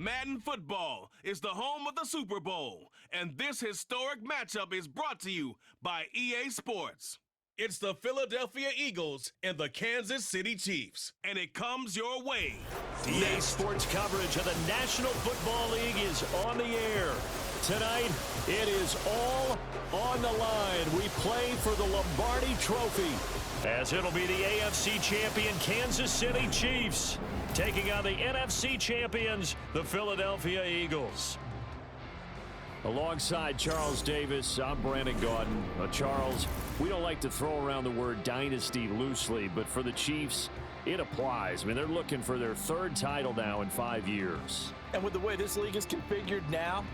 Madden football is the home of the Super Bowl, and this historic matchup is brought to you by EA Sports. It's the Philadelphia Eagles and the Kansas City Chiefs, and it comes your way. EA Sports coverage of the National Football League is on the air. Tonight, it is all on the line. We play for the Lombardi Trophy, as it'll be the AFC champion Kansas City Chiefs taking on the NFC champions, the Philadelphia Eagles. Alongside Charles Davis, I'm Brandon Gaudin. Charles, we don't like to throw around the word dynasty loosely, but for the Chiefs, it applies. I mean, they're looking for their third title now in 5 years. And with the way this league is configured now,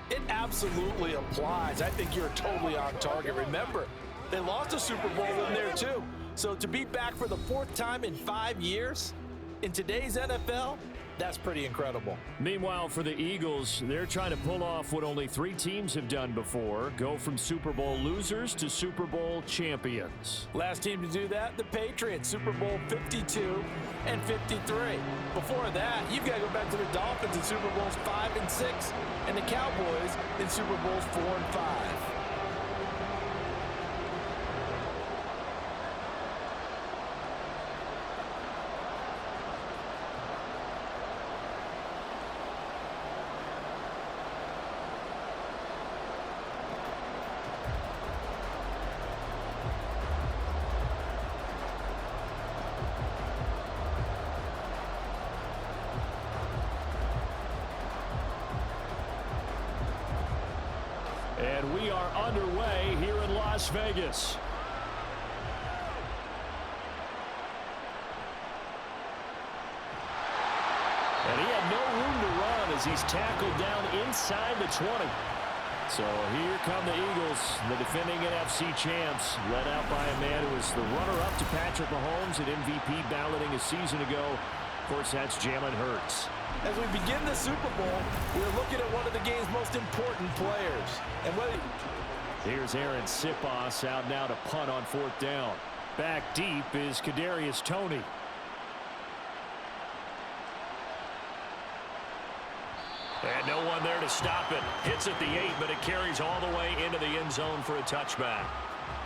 it absolutely applies. I think you're totally on target. Remember, they lost a Super Bowl in there too. So to be back for the fourth time in 5 years in today's NFL, that's pretty incredible. Meanwhile, for the Eagles, they're trying to pull off what only 3 teams have done before, go from Super Bowl losers to Super Bowl champions. Last team to do that, the Patriots, Super Bowl 52 and 53. Before that, you've got to go back to the Dolphins in Super Bowls 5 and 6, and the Cowboys in Super Bowls 4 and 5. And we are underway here in Las Vegas. And he had no room to run as he's tackled down inside the 20. So here come the Eagles, the defending NFC champs, led out by a man who was the runner-up to Patrick Mahomes at MVP balloting a season ago. Of course, that's Jalen Hurts. As we begin the Super Bowl, we're looking at one of the game's most important players. And here's Aaron Sipos out now to punt on 4th down. Back deep is Kadarius Toney. And no one there to stop it. Hits at the 8, but it carries all the way into the end zone for a touchback.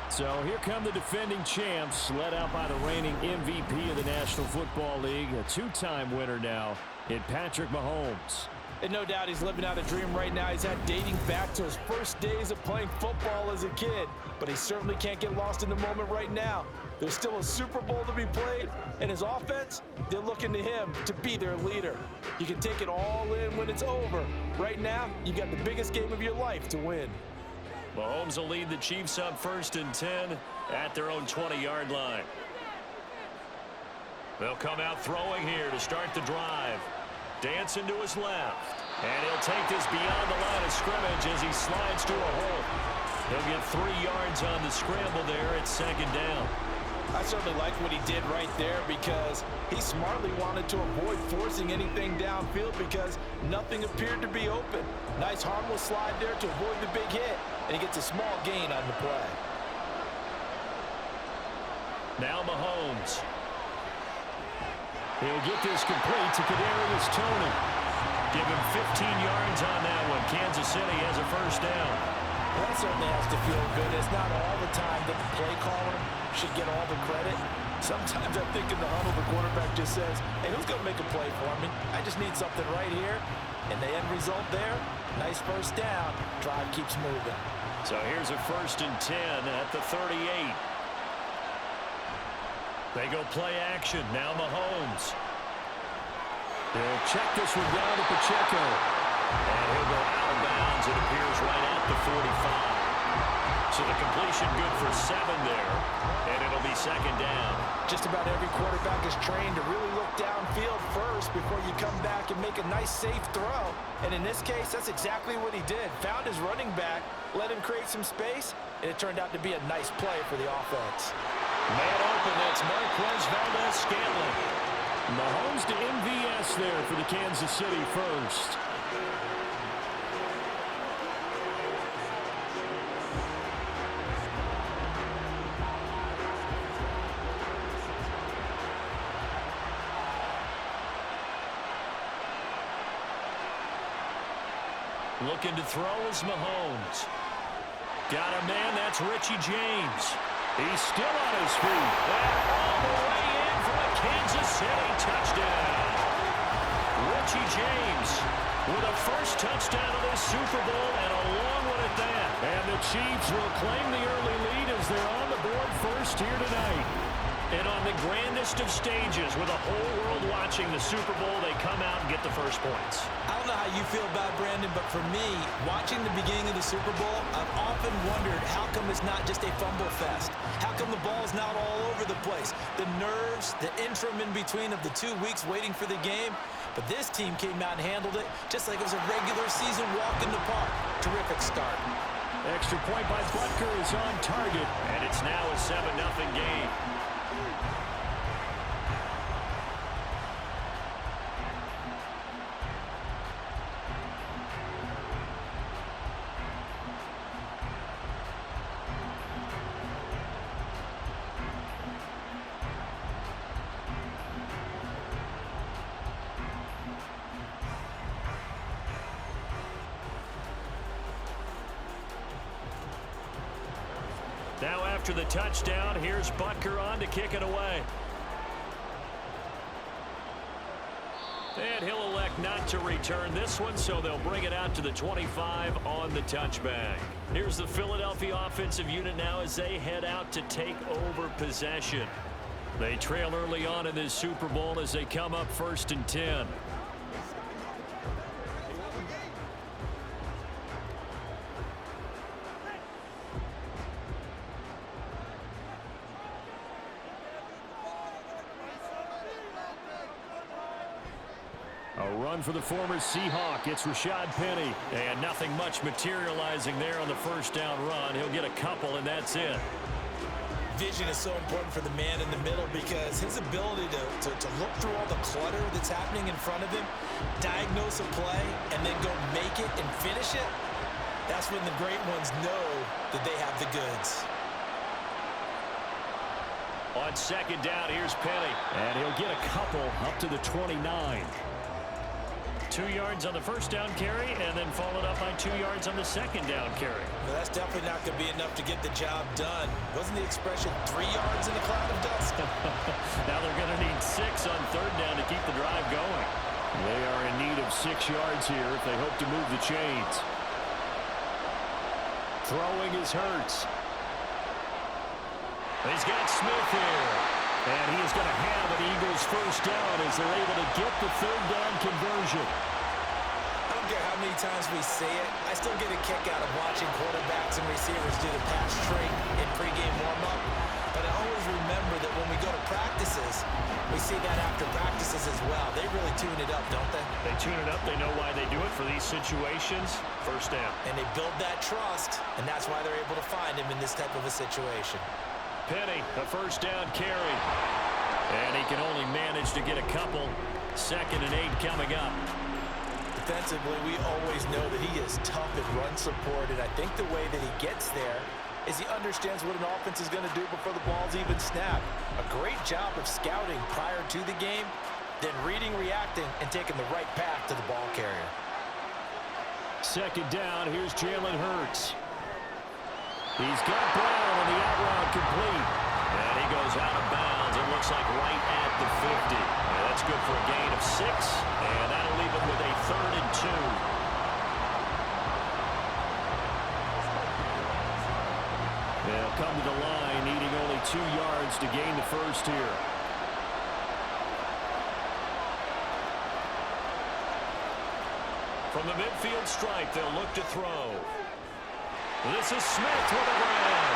So here come the defending champs, led out by the reigning MVP of the National Football League, a 2-time winner now in Patrick Mahomes. And no doubt he's living out a dream right now. He's had dating back to his first days of playing football as a kid. But he certainly can't get lost in the moment right now. There's still a Super Bowl to be played, and his offense, they're looking to him to be their leader. You can take it all in when it's over. Right now, you got the biggest game of your life to win. Mahomes will lead the Chiefs up 1st and 10 at their own 20-yard line. They'll come out throwing here to start the drive. Dancing to his left. And he'll take this beyond the line of scrimmage as he slides to a hole. He'll get 3 yards on the scramble there at 2nd down. I certainly like what he did right there because he smartly wanted to avoid forcing anything downfield because nothing appeared to be open. Nice harmless slide there to avoid the big hit, and he gets a small gain on the play. Now Mahomes. He'll get this complete to Kadarius Toney. Give him 15 yards on that one. Kansas City has a 1st down. Well, that certainly has to feel good. It's not all the time that the play caller should get all the credit. Sometimes I think in the huddle, the quarterback just says, hey, who's going to make a play for me? I just need something right here. And the end result there, nice 1st down. Drive keeps moving. So here's a 1st and 10 at the 38. They go play action. Now Mahomes. He'll check this one down to Pacheco. And he'll go out of bounds. It appears right at the 45. So the completion good for 7 there. And it'll be 2nd down. Just about every quarterback is trained to really look downfield first before you come back and make a nice, safe throw. And in this case, that's exactly what he did. Found his running back, let him create some space, and it turned out to be a nice play for the offense. Man open, that's Marquez Valdez-Scantling. Mahomes to MVS there for the Kansas City first. Looking to throw is Mahomes. Got a man, that's Richie James. He's still on his feet. And all the way in for a Kansas City touchdown. Richie James with a first touchdown of this Super Bowl and a long one at that. And the Chiefs will claim the early lead as they're on the board first here tonight. And on the grandest of stages, with the whole world watching the Super Bowl, they come out and get the first points. I don't know how you feel about Brandon, but for me, watching the beginning of the Super Bowl, I've often wondered how come it's not just a fumble fest? How come the ball's not all over the place? The nerves, the interim in between of the 2 weeks waiting for the game. But this team came out and handled it just like it was a regular season walk in the park. Terrific start. Extra point by Butker is on target, and it's now a 7-0 game. Now after the touchdown, here's Butker on to kick it away. And he'll elect not to return this one, so they'll bring it out to the 25 on the touchback. Here's the Philadelphia offensive unit now as they head out to take over possession. They trail early on in this Super Bowl as they come up 1st and 10. A run for the former Seahawk. It's Rashad Penny. And nothing much materializing there on the first down run. He'll get a couple, and that's it. Vision is so important for the man in the middle because his ability to look through all the clutter that's happening in front of him, diagnose a play, and then go make it and finish it, that's when the great ones know that they have the goods. On second down, here's Penny. And he'll get a couple up to the 29. 2 yards on the first down carry, and then followed up by 2 yards on the second down carry. Well, that's definitely not going to be enough to get the job done. Wasn't the expression 3 yards in a cloud of dust? Now they're going to need 6 on third down to keep the drive going. They are in need of 6 yards here if they hope to move the chains. Throwing is Hurts. He's got Smith here. And he is going to have an Eagles first down as they're able to get the third down conversion. I don't care how many times we say it, I still get a kick out of watching quarterbacks and receivers do the pass straight in pregame warm-up. But I always remember that when we go to practices, we see that after practices as well. They really tune it up, don't they? They tune it up. They know why they do it for these situations. First down. And they build that trust, and that's why they're able to find him in this type of a situation. Penny, a first down carry. And he can only manage to get a couple. 2nd and 8 coming up. Defensively, we always know that he is tough in run support, and I think the way that he gets there is he understands what an offense is going to do before the ball's even snapped. A great job of scouting prior to the game, then reading, reacting, and taking the right path to the ball carrier. 2nd down, here's Jalen Hurts. He's got Brown on the out route complete. And he goes out of bounds. It looks like right at the 50. And that's good for a gain of 6. And that'll leave him with a 3rd and 2. They'll come to the line, needing only 2 yards to gain the first here. From the midfield stripe, they'll look to throw. This is Smith with a grab.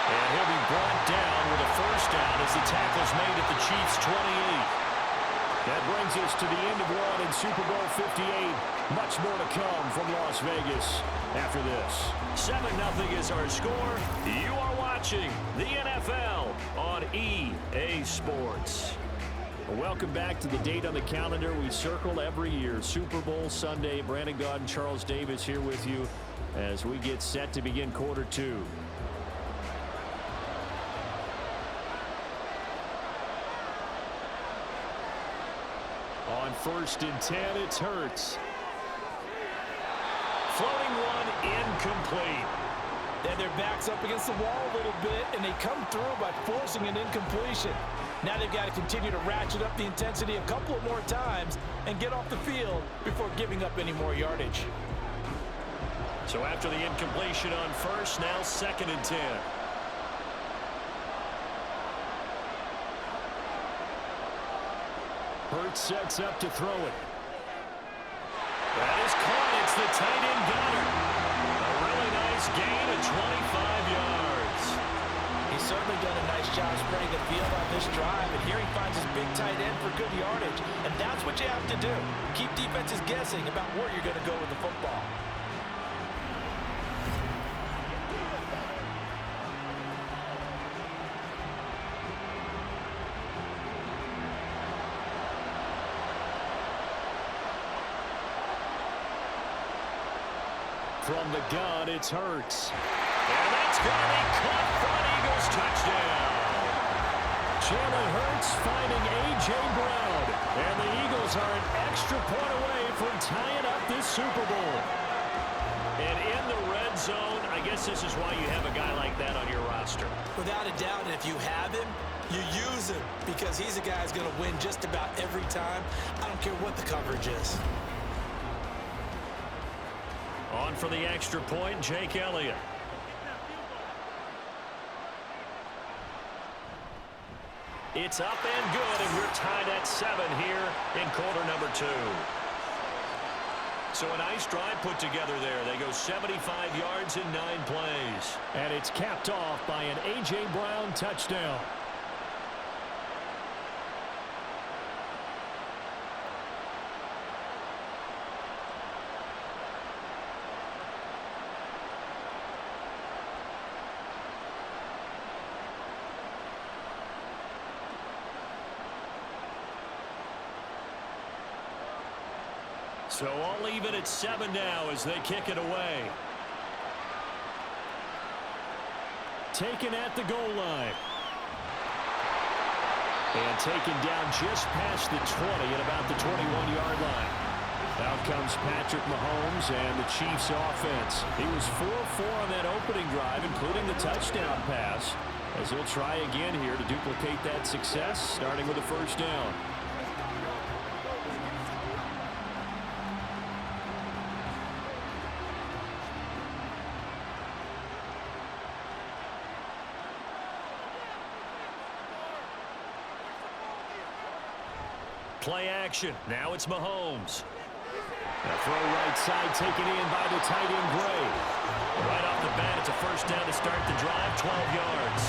And he'll be brought down with a first down as the tackle's made at the Chiefs' 28. That brings us to the end of one in Super Bowl 58. Much more to come from Las Vegas after this. 7-0 is our score. You are watching the NFL on EA Sports. Welcome back to the date on the calendar we circle every year. Super Bowl Sunday. Brandon Gaudin, Charles Davis here with you as we get set to begin quarter 2. On 1st and 10, it's Hurts. Floating incomplete. Then their back's up against the wall a little bit, and they come through by forcing an incompletion. Now they've got to continue to ratchet up the intensity a couple of more times and get off the field before giving up any more yardage. So after the incompletion on first, now 2nd and 10. Hurts sets up to throw it. That is caught. It's the tight end Goddard. A really nice gain of 25 yards. He's certainly done a nice job spreading the field on this drive, and here he finds his big tight end for good yardage. And that's what you have to do. Keep defenses guessing about where you're going to go with the football. From the gun, it's Hurts. And that's going to be caught for an Eagles touchdown. Jalen Hurts finding A.J. Brown. And the Eagles are an extra point away from tying up this Super Bowl. And in the red zone, I guess this is why you have a guy like that on your roster. Without a doubt, and if you have him, you use him because he's a guy who's going to win just about every time. I don't care what the coverage is. On for the extra point, Jake Elliott. It's up and good, and we're tied at 7 here in quarter number 2. So a nice drive put together there. They go 75 yards in 9 plays. And it's capped off by an A.J. Brown touchdown. So all even at 7 now as they kick it away. Taken at the goal line. And taken down just past the 20 at about the 21-yard line. Out comes Patrick Mahomes and the Chiefs offense. He was 4-4 on that opening drive, including the touchdown pass, as he'll try again here to duplicate that success, starting with a first down. Play action. Now it's Mahomes. A throw right side taken in by the tight end Gray. Right off the bat, it's a first down to start the drive, 12 yards.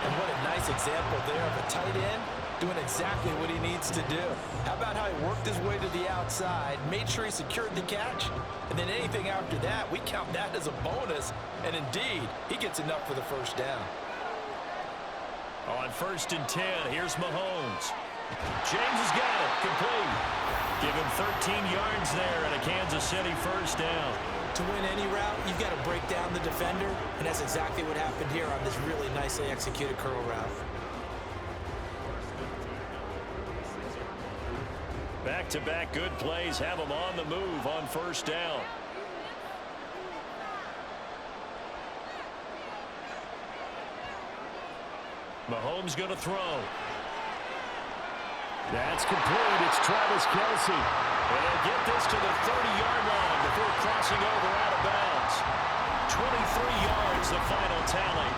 And what a nice example there of a tight end doing exactly what he needs to do. How about how he worked his way to the outside, made sure he secured the catch, and then anything after that, we count that as a bonus. And indeed, he gets enough for the first down. On 1st and 10, here's Mahomes. James has got it. Complete. Give him 13 yards there and a Kansas City first down. To win any route, you've got to break down the defender, and that's exactly what happened here on this really nicely executed curl route. Back-to-back good plays have him on the move on first down. Mahomes going to throw. That's complete. It's Travis Kelce. And they'll get this to the 30-yard line before crossing over out of bounds. 23 yards, the final tally.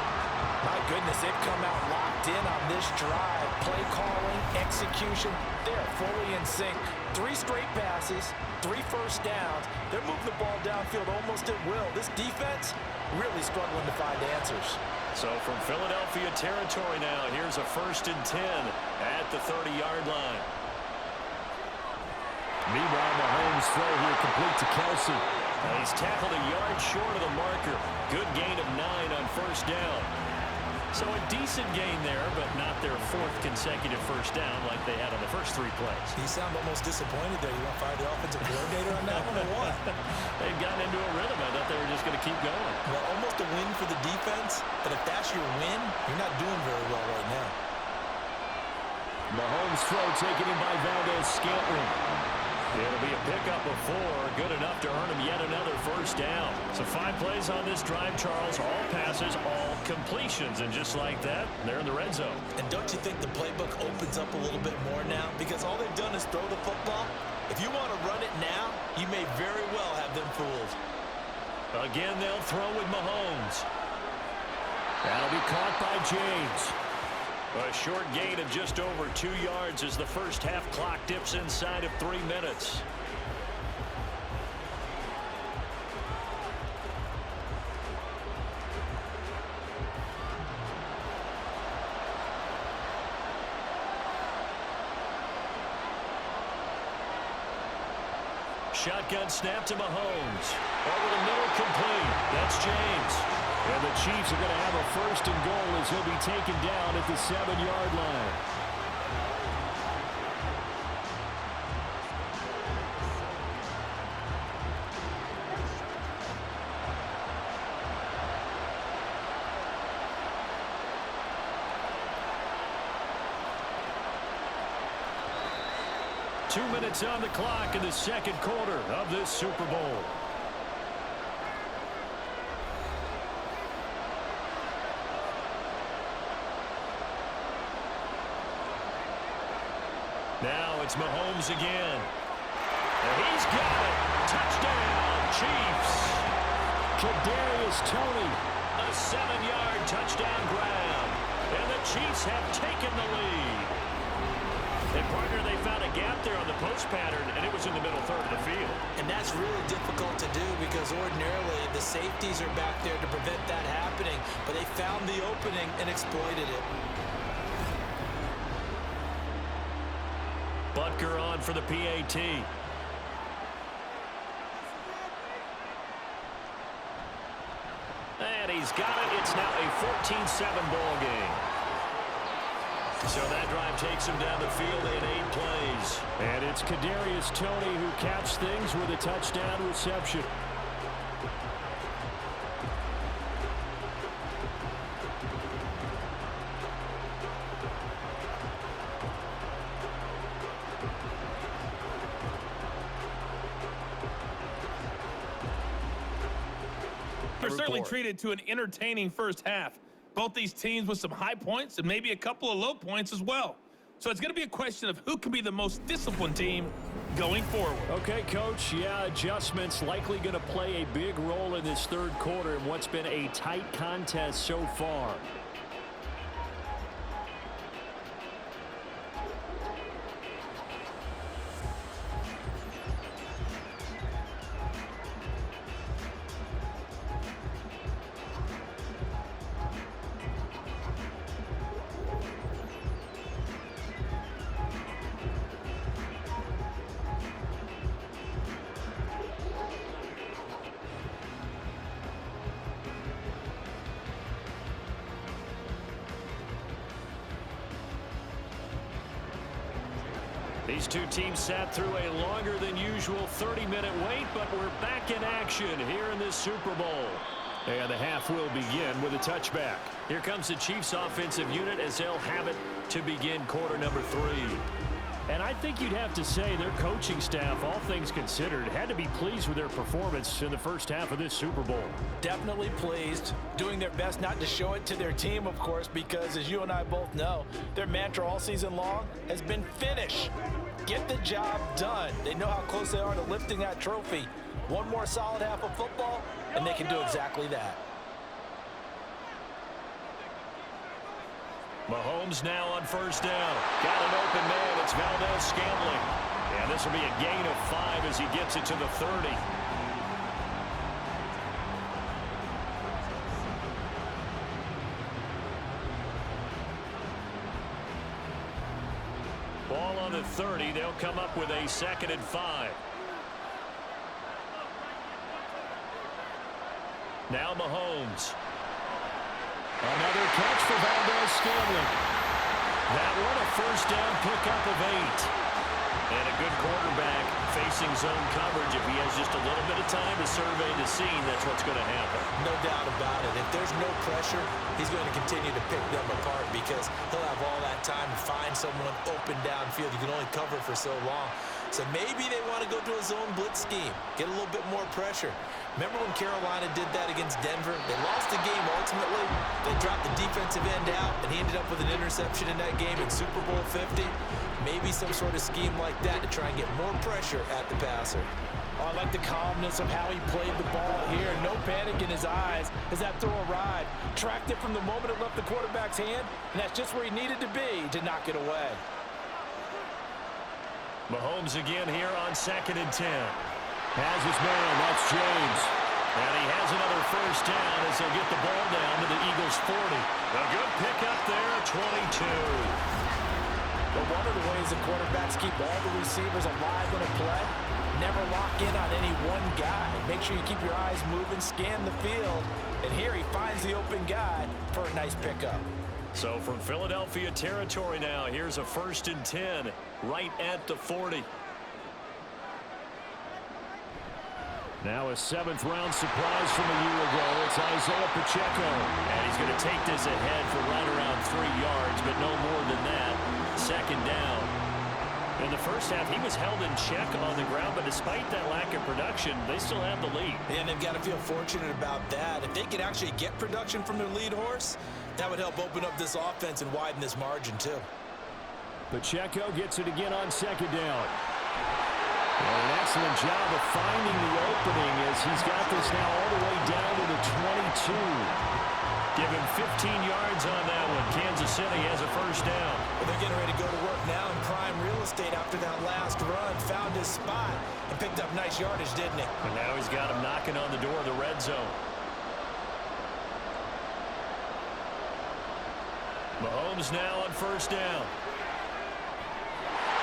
My goodness, they've come out locked in on this drive. Play calling, execution, they're fully in sync. 3 straight passes, 3 first downs. They're moving the ball downfield almost at will. This defense really struggling to find answers. So from Philadelphia territory now, here's a 1st and 10 at the 30-yard line. Meanwhile, Mahomes' throw here complete to Kelce. He's tackled a yard short of the marker. Good gain of 9 on first down. So a decent gain there, but not their 4th consecutive first down like they had on the first 3 plays. You sound almost disappointed there. You want to fire the offensive coordinator on that one or what? They've gotten into a rhythm. I thought they were just going to keep going. Well, almost a win for the defense, but if that's your win, you're not doing very well right now. Mahomes' throw taken in by Valdez Scantling. It'll be a pickup of 4, good enough to earn him yet another first down. So 5 plays on this drive, Charles, all passes, all completions, and just like that, they're in the red zone. And don't you think the playbook opens up a little bit more now? Because all they've done is throw the football. If you want to run it now, you may very well have them fooled. Again, they'll throw with Mahomes. That'll be caught by James. A short gain of just over 2 yards as the first half clock dips inside of 3 minutes. Shotgun snap to Mahomes. Over the middle, complete. That's James. And the Chiefs are going to have a first and goal as he'll be taken down at the 7-yard line. Two minutes on the clock in the second quarter of this Super Bowl. Now it's Mahomes again. And he's got it. Touchdown, Chiefs. Kadarius Toney. A 7-yard touchdown grab. And the Chiefs have taken the lead. And, partner, they found a gap there on the post pattern, and it was in the middle third of the field. And that's really difficult to do because ordinarily the safeties are back there to prevent that happening. But they found the opening and exploited it. Butker on for the PAT. And he's got it. It's now a 14-7 ball game. So that drive takes him down the field in 8 plays. And it's Kadarius Toney who caps things with a touchdown reception. They're certainly treated to an entertaining first half. Both these teams with some high points and maybe a couple of low points as well. So it's going to be a question of who can be the most disciplined team going forward. Okay, Coach. Yeah, adjustments likely going to play a big role in this third quarter in what's been a tight contest so far. These two teams sat through a longer than usual 30-minute wait, but we're back in action here in this Super Bowl. And the half will begin with a touchback. Here comes the Chiefs offensive unit as they'll have it to begin quarter number 3. And I think you'd have to say their coaching staff, all things considered, had to be pleased with their performance in the first half of this Super Bowl. Definitely pleased, doing their best not to show it to their team, of course, because as you and I both know, their mantra all season long has been finish. Get the job done. They know how close they are to lifting that trophy. One more solid half of football, and they can do exactly that. Mahomes now on first down. Got an open man. It's Valdez-Scantling. And this will be a gain of 5 as he gets it to the 30. Ball on the 30. They'll come up with a 2nd and 5. Now Mahomes. Another catch for Valdez-Scantling. That one a first down pickup of 8. And a good quarterback facing zone coverage. If he has just a little bit of time to survey the scene, that's what's going to happen. No doubt about it. If there's no pressure, he's going to continue to pick them apart because he'll have all that time to find someone open downfield. You can only cover for so long. So maybe they want to go to a zone blitz scheme, get a little bit more pressure. Remember when Carolina did that against Denver? They lost the game ultimately. They dropped the defensive end out, and he ended up with an interception in that game in Super Bowl 50. Maybe some sort of scheme like that to try and get more pressure at the passer. Oh, I like the calmness of how he played the ball here. No panic in his eyes as that throw arrived. Tracked it from the moment it left the quarterback's hand, and that's just where he needed to be to knock it away. Mahomes again here on 2nd and 10. Has his man, that's James. And he has another first down as they'll get the ball down to the Eagles' 40. A good pickup there, 22. But one of the ways the quarterbacks keep all the receivers alive in a play, never lock in on any one guy. Make sure you keep your eyes moving, scan the field. And here he finds the open guy for a nice pickup. So from Philadelphia territory now, here's a 1st and 10 right at the 40. Now a 7th-round surprise from a year ago. It's Isaiah Pacheco. And he's going to take this ahead for right around 3 yards, but no more than that. 2nd down. In the first half, he was held in check on the ground, but despite that lack of production, they still have the lead. And they've got to feel fortunate about that. If they could actually get production from their lead horse, that would help open up this offense and widen this margin, too. Pacheco gets it again on 2nd down. And an excellent job of finding the opening as he's got this now all the way down to the 22. Give him 15 yards on that one. Kansas City has a first down. Well, they're getting ready to go to work now in prime real estate after that last run. Found his spot and picked up nice yardage, didn't he? And now he's got him knocking on the door of the red zone. Mahomes now on first down.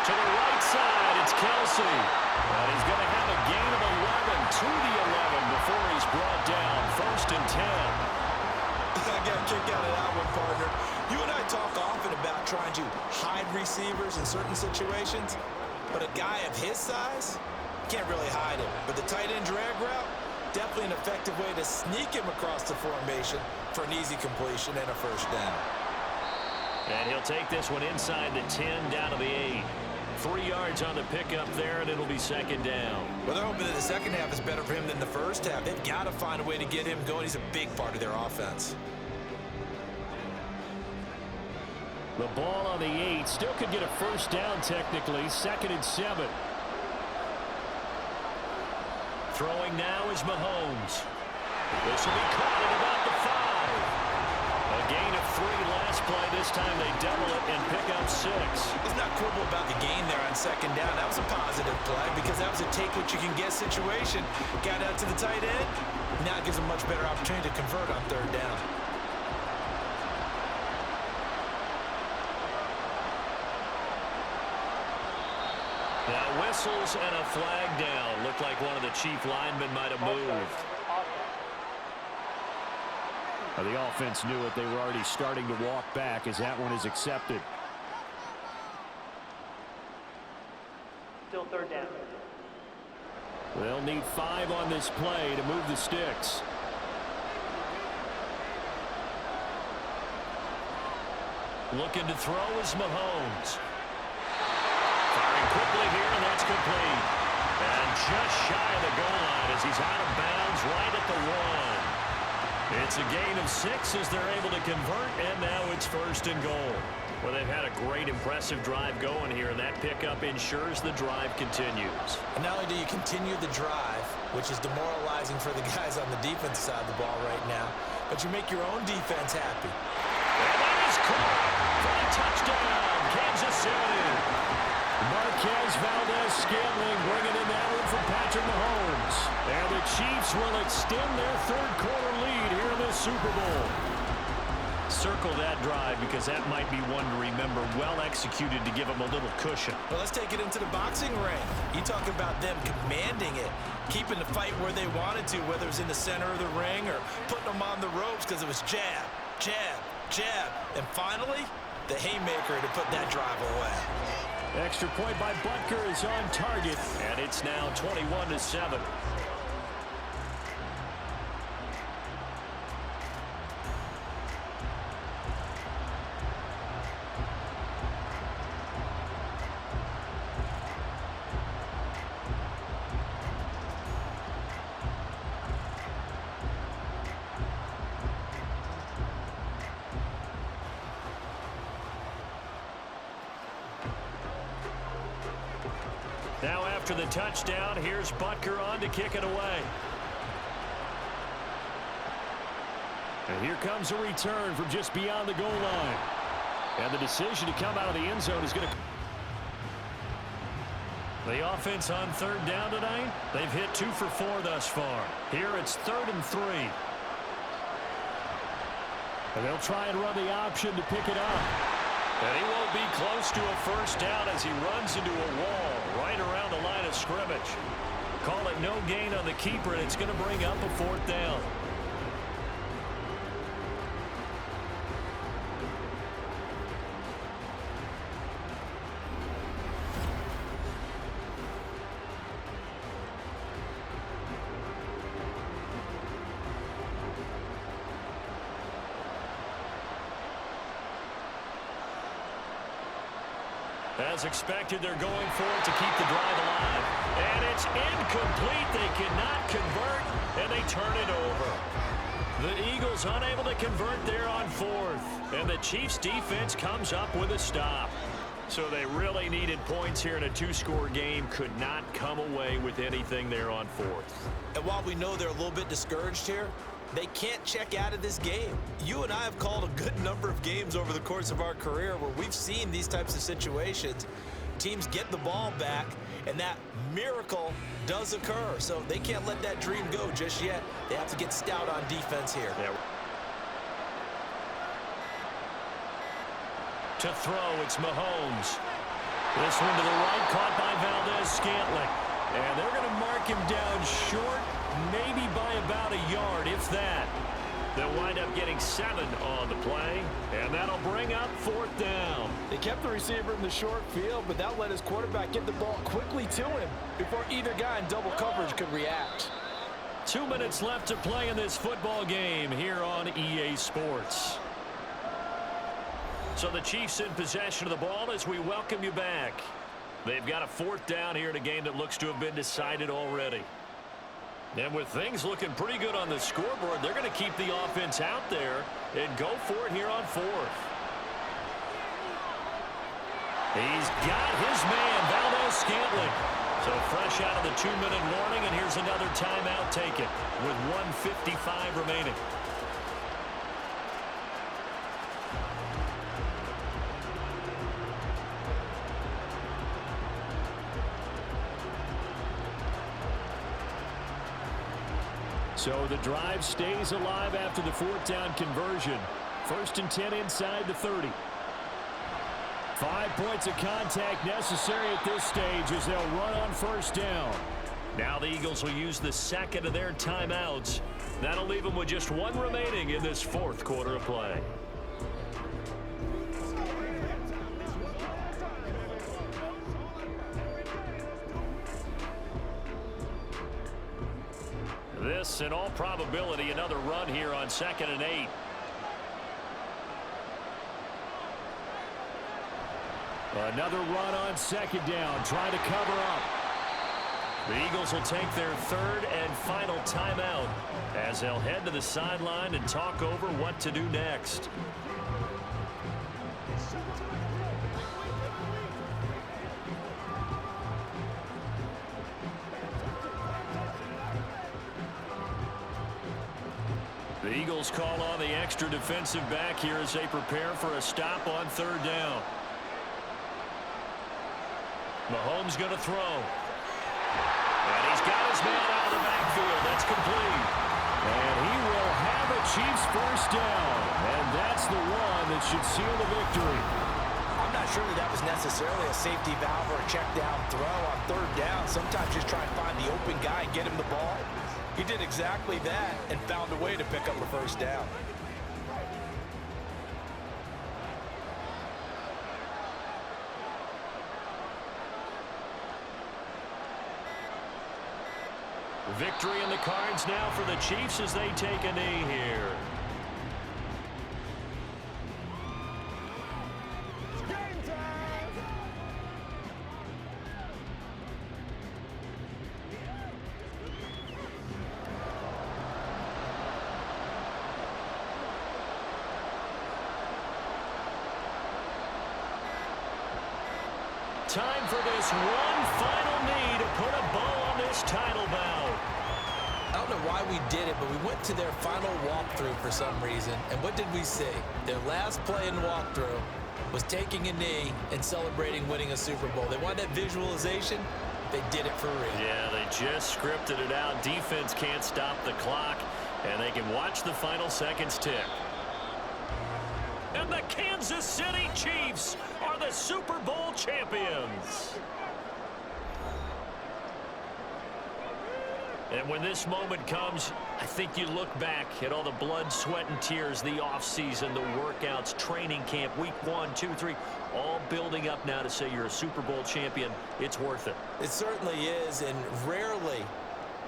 To the right side, it's Kelsey. And he's going to have a gain of 11 to the 11 before he's brought down. 1st and 10. I got a kick out of that one, partner. You and I talk often about trying to hide receivers in certain situations, but a guy of his size, can't really hide him. But the tight end drag route, definitely an effective way to sneak him across the formation for an easy completion and a first down. And he'll take this one inside the 10 down to the 8. 3 yards on the pickup there, and it'll be 2nd down. Well, they're hoping that the second half is better for him than the first half. They've got to find a way to get him going. He's a big part of their offense. The ball on the 8. Still could get a first down technically. 2nd and 7. Throwing now is Mahomes. This will be caught at about the 5. A gain of 3 last play. This time they double it and pick up 6. Let's not quibble about the gain there on 2nd down. That was a positive play because that was a take-what-you-can-get situation. Got out to the tight end. Now it gives them much better opportunity to convert on 3rd down. Now whistles and a flag down. Looked like one of the chief linemen might have moved. The offense knew it. They were already starting to walk back as that one is accepted. Still 3rd down. They'll need 5 on this play to move the sticks. Looking to throw is Mahomes. Firing quickly here, and that's complete. And just shy of the goal line as he's out of bounds right at the 1. It's a gain of 6 as they're able to convert, and now it's 1st and goal. Well, they've had a great, impressive drive going here, and that pickup ensures the drive continues. And not only do you continue the drive, which is demoralizing for the guys on the defense side of the ball right now, but you make your own defense happy. And that is caught for a touchdown, Kansas City. Marquez Valdez-Scantling bringing in that one from Patrick Mahomes. And the Chiefs will extend their 3rd quarter lead here in the Super Bowl. Circle that drive because that might be one to remember. Well executed to give them a little cushion. Well, let's take it into the boxing ring. You talk about them commanding it, keeping the fight where they wanted to, whether it was in the center of the ring or putting them on the ropes because it was jab, jab, jab. And finally, the haymaker to put that drive away. Extra point by Butker is on target, and it's now 21-7. Now after the touchdown, here's Butker on to kick it away. And here comes a return from just beyond the goal line. And the decision to come out of the end zone is going to... The offense on third down tonight, they've hit 2 for 4 thus far. Here it's 3rd and 3. And they'll try and run the option to pick it up. And he won't be close to a first down as he runs into a wall right around the line of scrimmage. Call it no gain on the keeper, and it's going to bring up a 4th down. As expected, they're going for it to keep the drive alive. And it's incomplete. They cannot convert, and they turn it over. The Eagles unable to convert there on 4th. And the Chiefs' defense comes up with a stop. So they really needed points here in a 2-score game. Could not come away with anything there on 4th. And while we know they're a little bit discouraged here, they can't check out of this game. You and I have called a good number of games over the course of our career where we've seen these types of situations. Teams get the ball back, and that miracle does occur. So they can't let that dream go just yet. They have to get stout on defense here. Yeah. To throw, it's Mahomes. This one to the right, caught by Valdez-Scantling. And they're going to mark him down short, maybe by about a yard, if that. They'll wind up getting 7 on the play, and that'll bring up 4th down. They kept the receiver in the short field, but that let his quarterback get the ball quickly to him before either guy in double coverage could react. 2 minutes left to play in this football game here on EA Sports. So the Chiefs in possession of the ball as we welcome you back. They've got a 4th down here in a game that looks to have been decided already. And with things looking pretty good on the scoreboard, they're going to keep the offense out there and go for it here on 4th. He's got his man, Valdez-Scantling. So fresh out of the 2-minute warning, and here's another timeout taken with 1:55 remaining. So the drive stays alive after the 4th down conversion. 1st and 10 inside the 30. 5 points of contact necessary at this stage as they'll run on 1st down. Now the Eagles will use the 2nd of their timeouts. That'll leave them with just 1 remaining in this 4th quarter of play. This, in all probability, another run here on 2nd and 8. Another run on 2nd down, trying to cover up. The Eagles will take their 3rd and final timeout as they'll head to the sideline and talk over what to do next. The Eagles call on the extra defensive back here as they prepare for a stop on 3rd down. Mahomes going to throw. And he's got his man out of the backfield. That's complete. And he will have a Chiefs 1st down. And that's the one that should seal the victory. I'm not sure that was necessarily a safety valve or a check down throw on 3rd down. Sometimes just try and find the open guy and get him the ball. He did exactly that and found a way to pick up a 1st down. Victory in the cards now for the Chiefs as they take a knee here. time for this one final knee to put a bow on this title bout. I don't know why we did it, but we went to their final walkthrough for some reason. And what did we see? Their last play in walkthrough was taking a knee and celebrating winning a Super Bowl. They wanted that visualization. They did it for real. Yeah, they just scripted it out. Defense can't stop the clock, and they can watch the final seconds tick. And the Kansas City Chiefs are the Super Bowl champions. And when this moment comes, I think you look back at all the blood, sweat, and tears, the offseason, the workouts, training camp, week 1, 2, 3, all building up now to say you're a Super Bowl champion. It's worth it. It certainly is, and rarely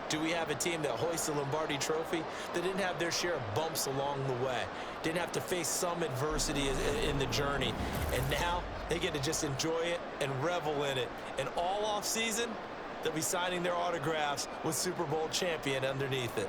do we have a team that hoists the Lombardi Trophy that didn't have their share of bumps along the way, didn't have to face some adversity in the journey, and now they get to just enjoy it and revel in it. And all offseason, they'll be signing their autographs with Super Bowl champion underneath it.